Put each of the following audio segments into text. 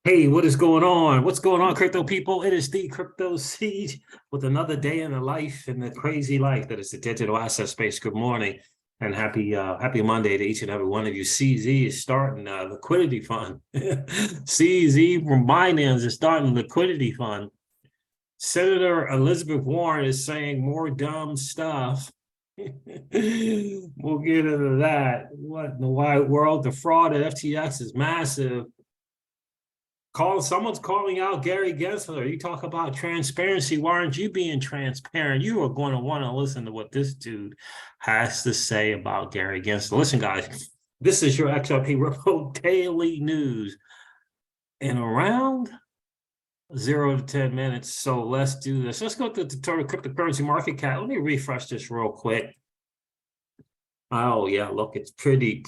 Hey, what is going on? What's going on, crypto people? It is the Crypto Siege with another day in the life and the crazy life that is the digital asset space. Good morning and happy Monday to each and every one of you. CZ is starting a liquidity fund. CZ from Binance is starting a liquidity fund. Senator Elizabeth Warren is saying more dumb stuff. We'll get into that. What in the wide world? The fraud at FTX is massive. Someone's calling out Gary Gensler. You talk about transparency. Why aren't you being transparent? You are going to want to listen to what this dude has to say about Gary Gensler. Listen, guys, this is your XRP Ripple Daily News in around 0 to 10 minutes. So let's do this. Let's go to the total cryptocurrency market cap. Let me refresh this real quick. Oh, yeah, look, it's pretty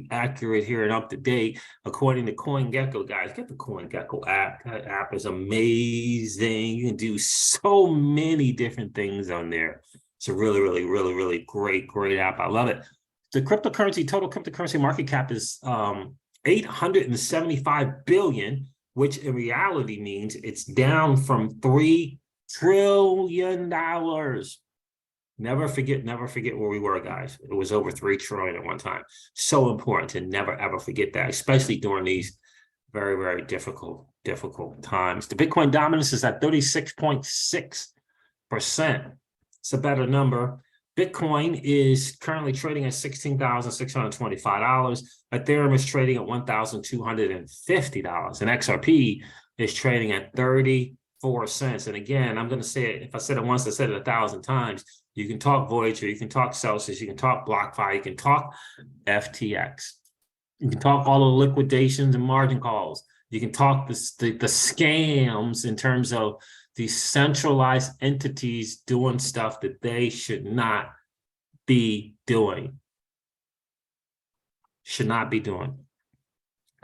accurate here and up to date, according to CoinGecko, guys. Get the CoinGecko app. That app is amazing. You can do so many different things on there. It's a really great app. I love it. The total cryptocurrency market cap is 875 billion, which in reality means it's down from $3 trillion. Never forget where we were, guys. It was over 3 trillion at one time. So important to never, ever forget that, especially during these very difficult times. The Bitcoin dominance is at 36.6%. It's a better number. Bitcoin is currently trading at $16,625. Ethereum is trading at $1,250. And XRP is trading at 34 cents. And again, I'm going to say it. If I said it once, I said it 1,000 times. You can talk Voyager, you can talk Celsius, you can talk BlockFi, you can talk FTX. You can talk all the liquidations and margin calls. You can talk the scams in terms of these centralized entities doing stuff that they should not be doing. Should not be doing.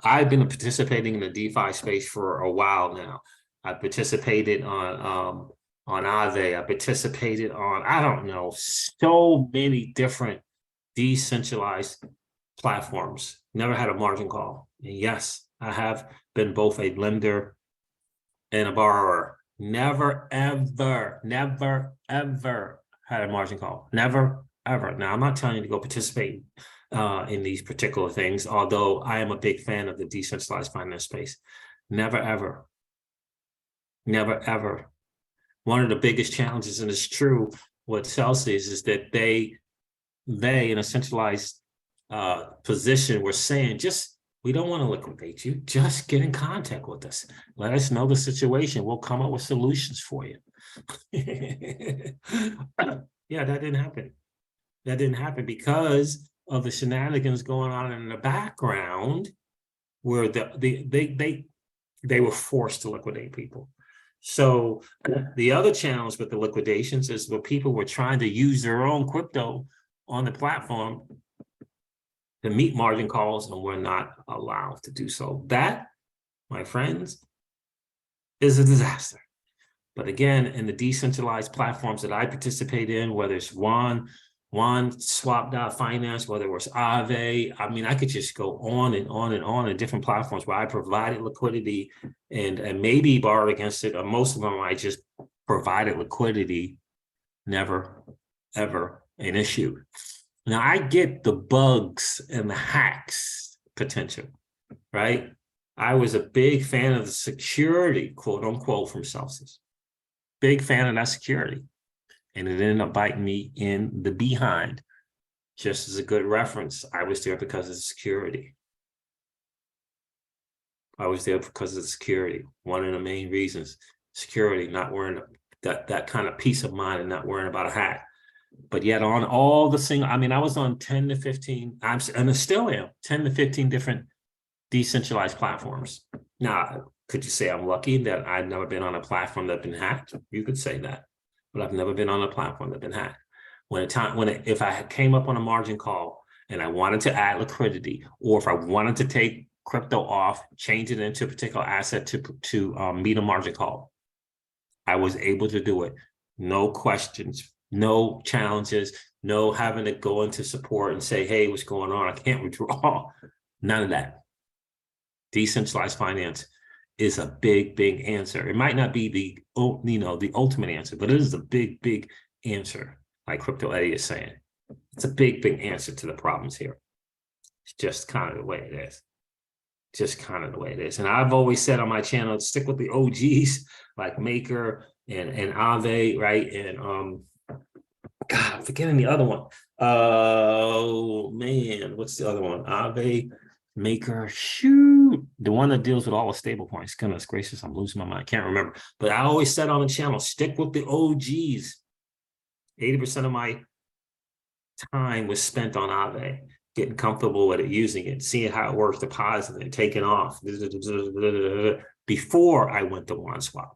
I've been participating in the DeFi space for a while now. I participated on Aave. I participated on, I don't know, so many different decentralized platforms. Never had a margin call. And yes, I have been both a lender and a borrower. Never, ever had a margin call. Never, ever. Now, I'm not telling you to go participate in these particular things, although I am a big fan of the decentralized finance space. Never, ever. One of the biggest challenges, and it's true with Celsius, is that they in a centralized position were saying, we don't want to liquidate you. Just get in contact with us. Let us know the situation. We'll come up with solutions for you. Yeah, that didn't happen. That didn't happen because of the shenanigans going on in the background where they were forced to liquidate people. So the other challenge with the liquidations is where people were trying to use their own crypto on the platform to meet margin calls and were not allowed to do so. That, my friends, is a disaster. But again, in the decentralized platforms that I participate in, whether it's One Swap.finance, whether it was Aave, I mean, I could just go on and on in different platforms where I provided liquidity and maybe borrowed against it. Or most of them, I just provided liquidity, never, ever an issue. Now, I get the bugs and the hacks potential, right? I was a big fan of the security, quote unquote, from Celsius. Big fan of that security. And it ended up biting me in the behind. Just as a good reference, I was there because of the security. I was there because of the security. One of the main reasons, security, not worrying that kind of peace of mind and not worrying about a hack. But yet on all the single, I mean, I was on 10 to 15, and I still am, 10 to 15 different decentralized platforms. Now, could you say I'm lucky that I've never been on a platform that's been hacked? You could say that. But I've never been on a platform that's been hacked. If I came up on a margin call and I wanted to add liquidity, or if I wanted to take crypto off, change it into a particular asset to meet a margin call, I was able to do it. No questions, no challenges, no having to go into support and say, hey, what's going on? I can't withdraw. None of that. Decentralized finance is a big, big answer. It might not be the ultimate answer, but it is a big, big answer, like Crypto Eddie is saying. It's a big, big answer to the problems here. It's just kind of the way it is. Just kind of the way it is. And I've always said on my channel, stick with the OGs like Maker and Aave, right? And God, I'm forgetting the other one. Oh man, what's the other one? Aave, Maker, shoot, the one that deals with all the stable coins. Goodness gracious, I'm losing my mind. Can't remember. But I always said on the channel, stick with the OGs. 80% of my time was spent on Aave, getting comfortable with it, using it, seeing how it works, depositing it, taking off, before I went to WanSwap.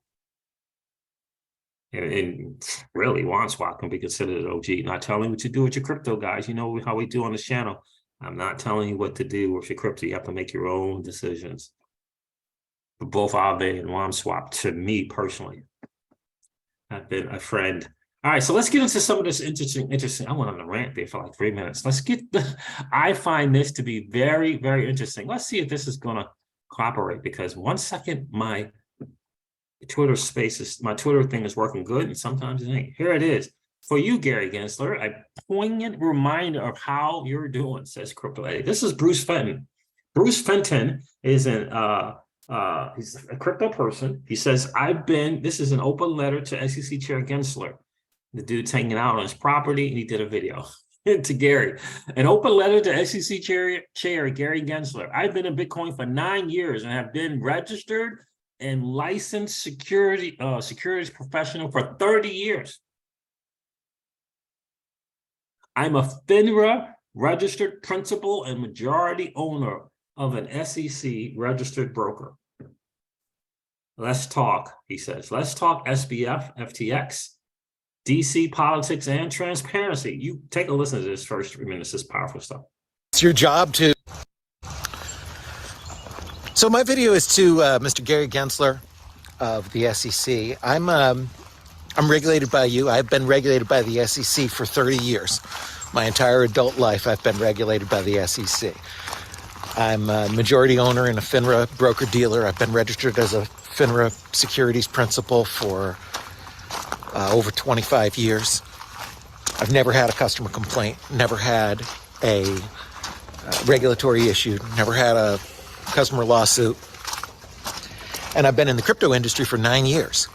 And really, WanSwap can be considered an OG. Not telling you what to do with your crypto, guys. You know how we do on the channel. I'm not telling you what to do with your crypto. You have to make your own decisions. But both Aave and WanSwap, to me personally, have been a friend. All right, so let's get into some of this interesting. I went on a rant there for like 3 minutes. I find this to be very, very interesting. Let's see if this is going to cooperate, because 1 second, my Twitter thing is working good, and sometimes it ain't. Here it is. For you, Gary Gensler, a poignant reminder of how you're doing, says Crypto Eddie. This is Bruce Fenton. Bruce Fenton is he's a crypto person. He says, this is an open letter to SEC Chair Gensler. The dude's hanging out on his property, and he did a video to Gary. An open letter to SEC Chair Gary Gensler. I've been in Bitcoin for 9 years and have been registered and licensed securities professional for 30 years. I'm a FINRA registered principal and majority owner of an SEC registered broker. Let's talk, he says. Let's talk SBF, FTX, DC politics, and transparency. You take a listen to this first 3 minutes. This is powerful stuff. It's your job to... So my video is to Mr. Gary Gensler of the SEC. I'm regulated by you. I've been regulated by the SEC for 30 years. My entire adult life, I've been regulated by the SEC. I'm a majority owner in a FINRA broker-dealer. I've been registered as a FINRA securities principal for over 25 years. I've never had a customer complaint, never had a regulatory issue, never had a customer lawsuit. And I've been in the crypto industry for 9 years.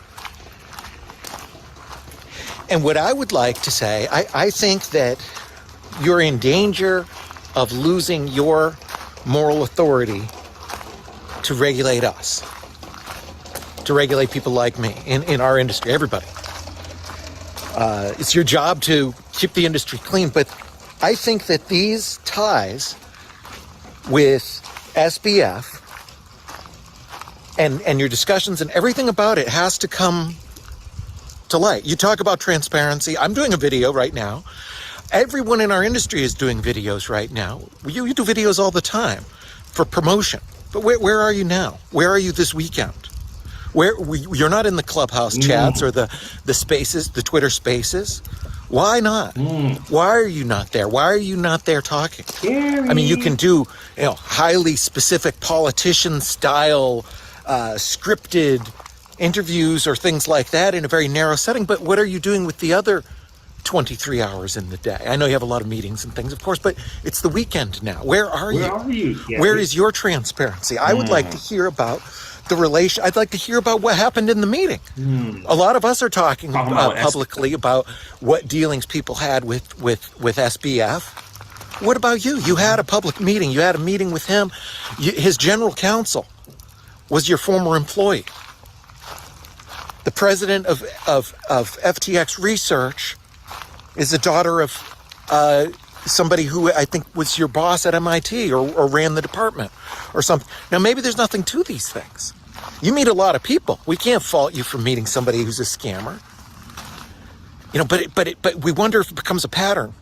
And what I would like to say, I think that you're in danger of losing your moral authority to regulate us, to regulate people like me in our industry, everybody. It's your job to keep the industry clean, but I think that these ties with SBF and your discussions and everything about it has to come to light. You talk about transparency. I'm doing a video right now. Everyone in our industry is doing videos right now. You do videos all the time for promotion. But where are you now? Where are you this weekend? You're not in the Clubhouse chats or the spaces, the Twitter spaces. Why not? Why are you not there? Why are you not there talking? I mean, you can do, highly specific politician style, scripted interviews or things like that in a very narrow setting. But what are you doing with the other 23 hours in the day? I know you have a lot of meetings and things, of course, but it's the weekend now. Where are you? Yeah. Where is your transparency? I would like to hear about the relation. I'd like to hear about what happened in the meeting. A lot of us are talking publicly about what dealings people had with SBF. What about you? You had a public meeting. You had a meeting with him. His general counsel was your former employee. The president of FTX Research is the daughter of somebody who I think was your boss at MIT or ran the department or something. Now, maybe there's nothing to these things. You meet a lot of people. We can't fault you for meeting somebody who's a scammer. But we wonder if it becomes a pattern.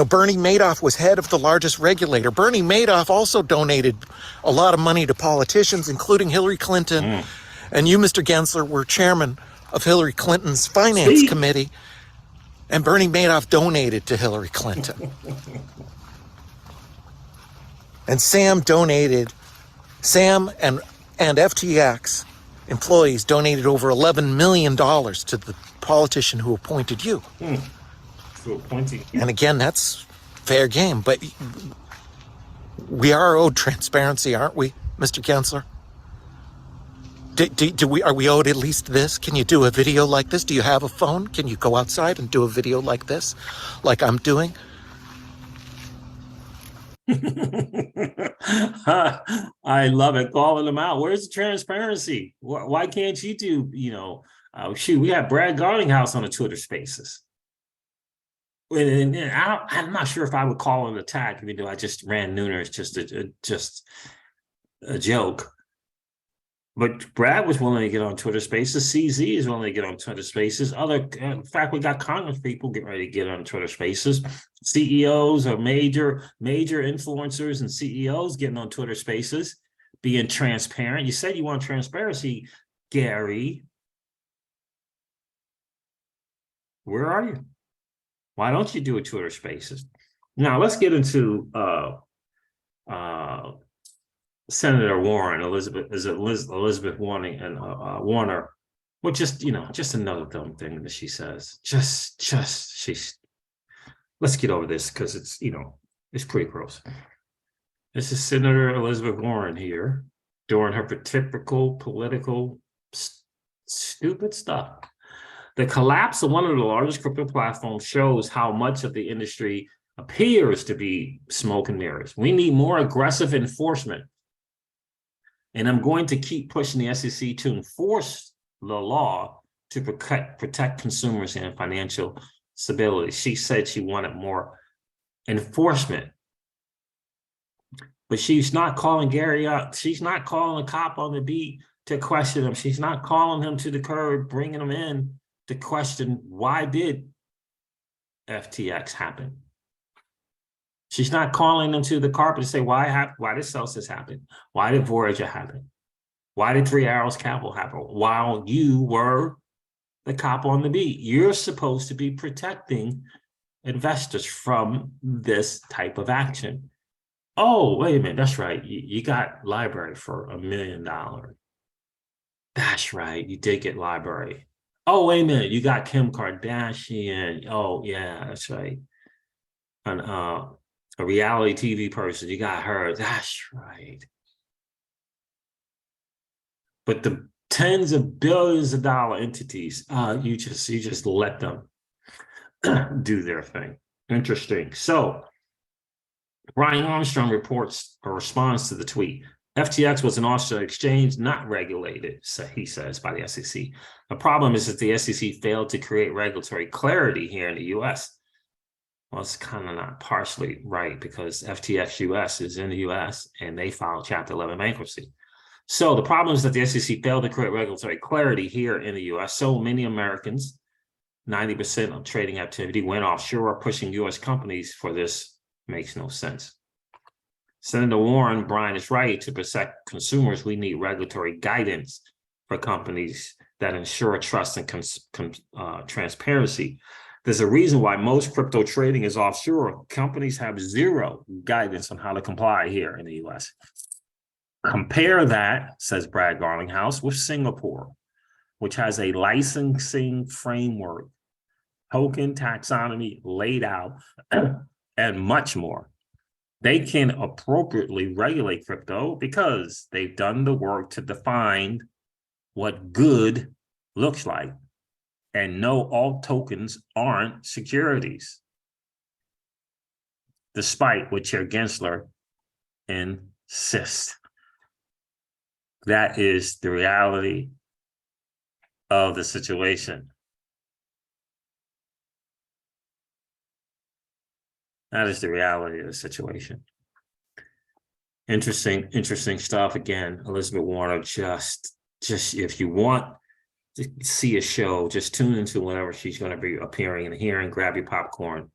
Bernie Madoff was head of the largest regulator. Bernie Madoff also donated a lot of money to politicians, including Hillary Clinton. And you, Mr. Gensler, were chairman of Hillary Clinton's finance committee. And Bernie Madoff donated to Hillary Clinton. And Sam and And FTX employees donated over $11 million to the politician who appointed you. So appointing. And again, that's fair game, but we are owed transparency, aren't we, Mr. Gensler? Are we owed at least this? Can you do a video like this? Do you have a phone? Can you go outside and do a video like this, like I'm doing? I love it, calling them out. Where's the transparency? Why can't you do, shoot, we have Brad Garlinghouse on the Twitter Spaces. And I'm not sure if I would call it an attack, even though I just ran Nooner. It's just a joke. But Brad was willing to get on Twitter Spaces. CZ is willing to get on Twitter Spaces. In fact, we got Congress people getting ready to get on Twitter Spaces. CEOs or major influencers and CEOs getting on Twitter Spaces, being transparent. You said you want transparency, Gary. Where are you? Why don't you do a Twitter Spaces? Now let's get into Senator Warren, Elizabeth Warren and Warner. Well, just another dumb thing that she says. Let's get over this because it's pretty gross. This is Senator Elizabeth Warren here doing her typical political stupid stuff. The collapse of one of the largest crypto platforms shows how much of the industry appears to be smoke and mirrors. We need more aggressive enforcement. And I'm going to keep pushing the SEC to enforce the law to protect consumers and financial stability. She said she wanted more enforcement. But she's not calling Gary up. She's not calling a cop on the beat to question him. She's not calling him to the curb, bringing him in to question why did FTX happen. She's not calling them to the carpet to say, why did Celsius happen? Why did Voyager happen? Why did 3 Arrows Capital happen? While you were the cop on the beat, you're supposed to be protecting investors from this type of action. Oh, wait a minute. That's right. You got Library for $1 million. That's right. You did get Library. Oh, wait a minute. You got Kim Kardashian. Oh, yeah, that's right. And a reality TV person, you got her. That's right. But the tens of billions of dollar entities, you just let them do their thing. Interesting. So Brian Armstrong reports a response to the tweet. FTX was an offshore exchange not regulated, so he says, by the SEC. The problem is that the SEC failed to create regulatory clarity here in the U.S. Well, it's kind of not partially right because FTX US is in the US and they filed Chapter 11 bankruptcy. So the problem is that the SEC failed to create regulatory clarity here in the US. So many Americans, 90% of trading activity went offshore, pushing US companies for this makes no sense. Senator Warren, Brian is right. To protect consumers, we need regulatory guidance for companies that ensure trust and transparency. There's a reason why most crypto trading is offshore. Companies have zero guidance on how to comply here in the US. Compare that, says Brad Garlinghouse, with Singapore, which has a licensing framework, token taxonomy laid out, and much more. They can appropriately regulate crypto because they've done the work to define what good looks like. And no, all tokens aren't securities, despite what Chair Gensler insists. That is the reality of the situation. That is the reality of the situation. Interesting stuff. Again, Elizabeth Warner, just if you want to see a show, just tune into whenever she's going to be appearing and hearing, grab your popcorn.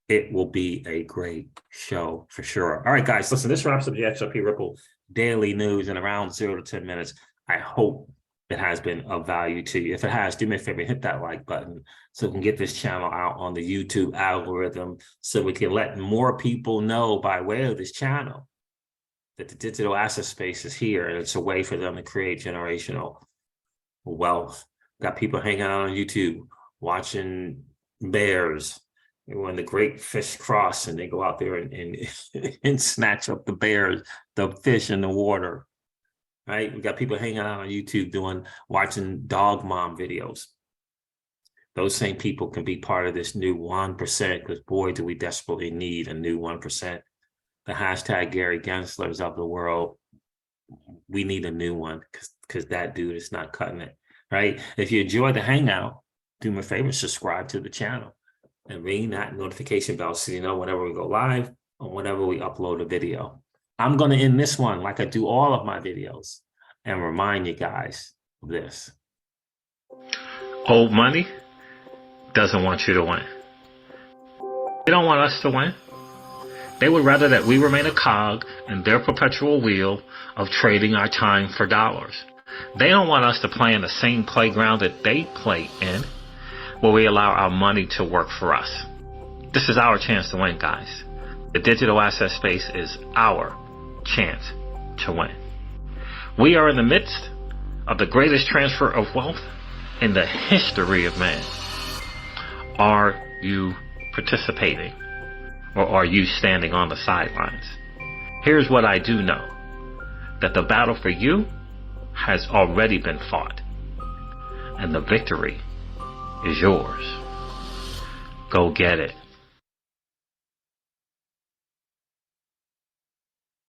It will be a great show for sure. All right, guys, listen, this wraps up the XRP Ripple Daily News in around 0 to 10 minutes. I hope it has been of value to you. If it has, do me a favor, hit that like button so we can get this channel out on the YouTube algorithm so we can let more people know by way of this channel that the digital asset space is here, and it's a way for them to create generational wealth. Got people hanging out on YouTube, watching bears. When the great fish cross and they go out there and and snatch up the bears, the fish in the water, right? We got people hanging out on YouTube watching dog mom videos. Those same people can be part of this new 1%, because boy, do we desperately need a new 1%. The hashtag Gary Genslers of the world, we need a new one, because that dude is not cutting it, right? If you enjoy the hangout, do me a favor, subscribe to the channel and ring that notification bell so you know whenever we go live or whenever we upload a video. I'm going to end this one like I do all of my videos and remind you guys of this. Old money doesn't want you to win. They don't want us to win. They would rather that we remain a cog in their perpetual wheel of trading our time for dollars. They don't want us to play in the same playground that they play in, where we allow our money to work for us. This is our chance to win, guys. The digital asset space is our chance to win. We are in the midst of the greatest transfer of wealth in the history of man. Are you participating, or are you standing on the sidelines? Here's what I do know, that the battle for you has already been fought, and the victory is yours. Go get it.